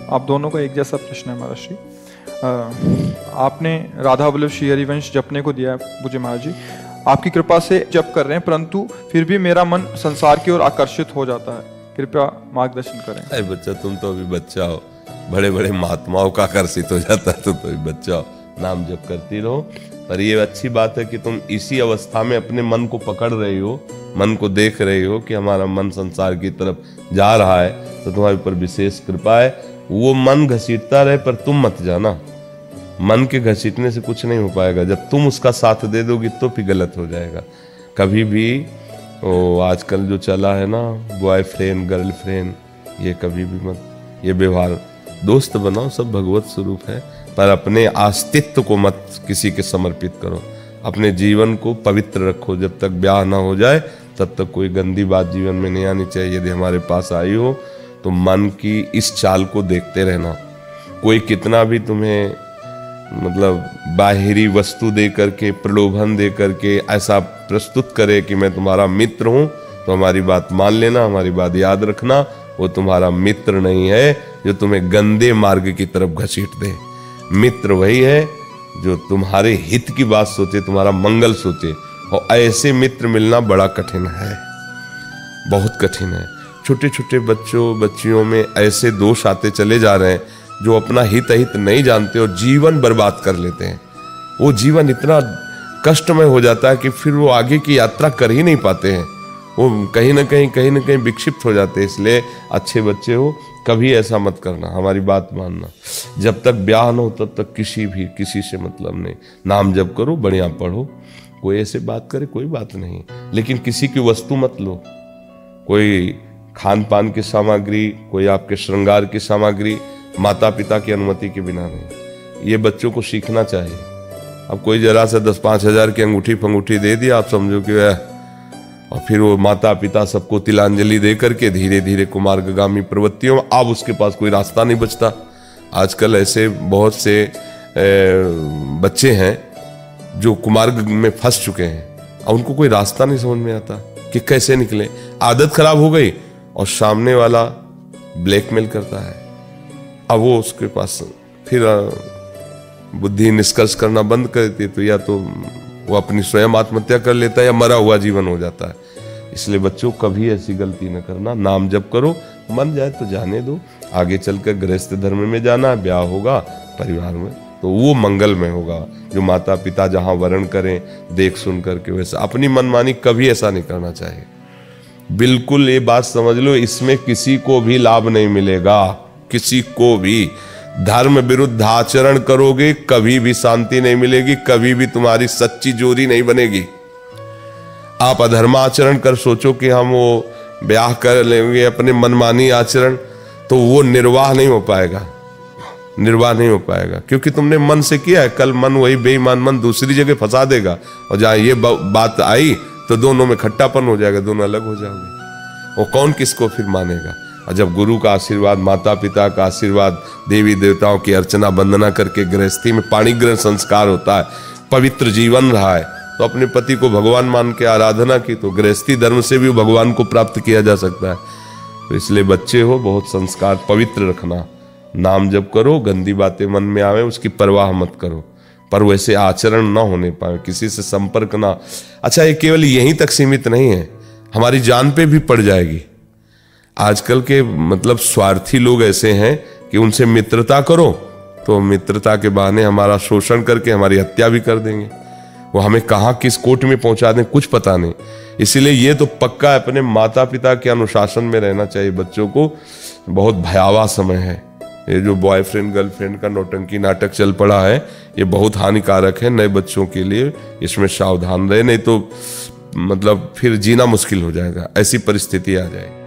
आप दोनों का एक जैसा प्रश्न है महाराज जी। आपने राधा वल्लभ श्री हरिवंश जपने को दिया है पूज्य महाराज जी, आपकी कृपा से जप कर रहे हैं, परंतु फिर भी मेरा मन संसार की ओर आकर्षित हो जाता है, कृपया मार्गदर्शन करें। अरे बच्चा, तुम तो अभी बच्चा हो, बड़े बड़े महात्माओं का आकर्षित हो जाता है, तुम तो अभी बच्चा हो, नाम जप करती रहो। पर ये अच्छी बात है कि तुम इसी अवस्था में अपने मन को पकड़ रही हो, मन को देख रही हो कि हमारा मन संसार की तरफ जा रहा है, तो तुम्हारे ऊपर विशेष कृपा है। वो मन घसीटता रहे पर तुम मत जाना, मन के घसीटने से कुछ नहीं हो पाएगा। जब तुम उसका साथ दे दोगी तो फिर गलत हो जाएगा। कभी भी वो आजकल जो चला है ना, बॉयफ्रेंड गर्लफ्रेंड, ये कभी भी मत, ये व्यवहार, दोस्त बनाओ, सब भगवत स्वरूप है, पर अपने अस्तित्व को मत किसी के समर्पित करो। अपने जीवन को पवित्र रखो। जब तक ब्याह ना हो जाए तब तक कोई गंदी बात जीवन में नहीं आनी चाहिए। यदि हमारे पास आई हो तो मन की इस चाल को देखते रहना। कोई कितना भी तुम्हें मतलब बाहरी वस्तु दे करके, प्रलोभन दे करके ऐसा प्रस्तुत करे कि मैं तुम्हारा मित्र हूं, तो हमारी बात मान लेना, हमारी बात याद रखना, वो तुम्हारा मित्र नहीं है जो तुम्हें गंदे मार्ग की तरफ घसीट दे। मित्र वही है जो तुम्हारे हित की बात सोचे, तुम्हारा मंगल सोचे, और ऐसे मित्र मिलना बड़ा कठिन है, बहुत कठिन है। छोटे छोटे बच्चियों में ऐसे दोष आते चले जा रहे हैं जो अपना हित अहित नहीं जानते और जीवन बर्बाद कर लेते हैं। वो जीवन इतना कष्टमय हो जाता है कि फिर वो आगे की यात्रा कर ही नहीं पाते हैं, वो कहीं ना कहीं विक्षिप्त हो जाते हैं। इसलिए अच्छे बच्चे हो, कभी ऐसा मत करना, हमारी बात मानना। जब तक ब्याह न हो तब तक किसी से मतलब नहीं। नाम जप करो, बढ़िया पढ़ो, कोई ऐसे बात करे कोई बात नहीं, लेकिन किसी की वस्तु मत लो। कोई खान पान की सामग्री, कोई आपके श्रृंगार की सामग्री माता पिता की अनुमति के बिना नहीं। ये बच्चों को सीखना चाहिए। अब कोई जरा से 10-5 हजार की अंगूठी फंगूठी दे दिया, आप समझो कि वह, और फिर वो माता पिता सबको तिलांजलि दे करके धीरे धीरे कुमार्गामी प्रवृत्तियों में, अब उसके पास कोई रास्ता नहीं बचता। आजकल ऐसे बहुत से बच्चे हैं जो कुमार्ग में फंस चुके हैं और उनको कोई रास्ता नहीं समझ में आता कि कैसे निकले। आदत खराब हो गई और सामने वाला ब्लैकमेल करता है, अब वो उसके पास फिर बुद्धि निष्कर्ष करना बंद कर देती है, तो या तो वो अपनी स्वयं आत्महत्या कर लेता है या मरा हुआ जीवन हो जाता है। इसलिए बच्चों कभी ऐसी गलती न करना। नाम जप करो, मन जाए तो जाने दो, आगे चलकर गृहस्थ धर्म में जाना, ब्याह होगा परिवार में तो वो मंगल में होगा। जो माता पिता जहाँ वर्ण करें देख सुन करके, वैसा अपनी मनमानी कभी ऐसा नहीं करना चाहिए। बिल्कुल ये बात समझ लो, इसमें किसी को भी लाभ नहीं मिलेगा, किसी को भी। धर्म विरुद्ध आचरण करोगे कभी भी शांति नहीं मिलेगी, कभी भी तुम्हारी सच्ची जोड़ी नहीं बनेगी। आप अधर्माचरण कर सोचो कि हम वो ब्याह कर लेंगे अपने मनमानी आचरण, तो वो निर्वाह नहीं हो पाएगा, निर्वाह नहीं हो पाएगा, क्योंकि तुमने मन से किया है। कल मन वही बेईमान मन दूसरी जगह फंसा देगा, और जहाँ ये बात आई तो दोनों में खट्टापन हो जाएगा, दोनों अलग हो जाओगे। वो कौन किसको फिर मानेगा। और जब गुरु का आशीर्वाद, माता पिता का आशीर्वाद, देवी देवताओं की अर्चना वंदना करके गृहस्थी में पाणी ग्रहण संस्कार होता है, पवित्र जीवन रहा है, तो अपने पति को भगवान मान के आराधना की, तो गृहस्थी धर्म से भी भगवान को प्राप्त किया जा सकता है। तो इसलिए बच्चे हो, बहुत संस्कार पवित्र रखना। नाम जप करो, गंदी बातें मन में आवे उसकी परवाह मत करो, पर वैसे आचरण ना होने पाए, किसी से संपर्क ना। अच्छा, ये केवल यहीं तक सीमित नहीं है, हमारी जान पे भी पड़ जाएगी। आजकल के मतलब स्वार्थी लोग ऐसे हैं कि उनसे मित्रता करो तो मित्रता के बहाने हमारा शोषण करके हमारी हत्या भी कर देंगे। वो हमें कहाँ किस कोर्ट में पहुंचा दें कुछ पता नहीं। इसीलिए ये तो पक्का अपने माता पिता के अनुशासन में रहना चाहिए बच्चों को। बहुत भयावह समय है ये जो बॉयफ्रेंड गर्लफ्रेंड का नौटंकी नाटक चल पड़ा है, ये बहुत हानिकारक है नए बच्चों के लिए। इसमें सावधान रहे, नहीं तो मतलब फिर जीना मुश्किल हो जाएगा, ऐसी परिस्थिति आ जाएगी।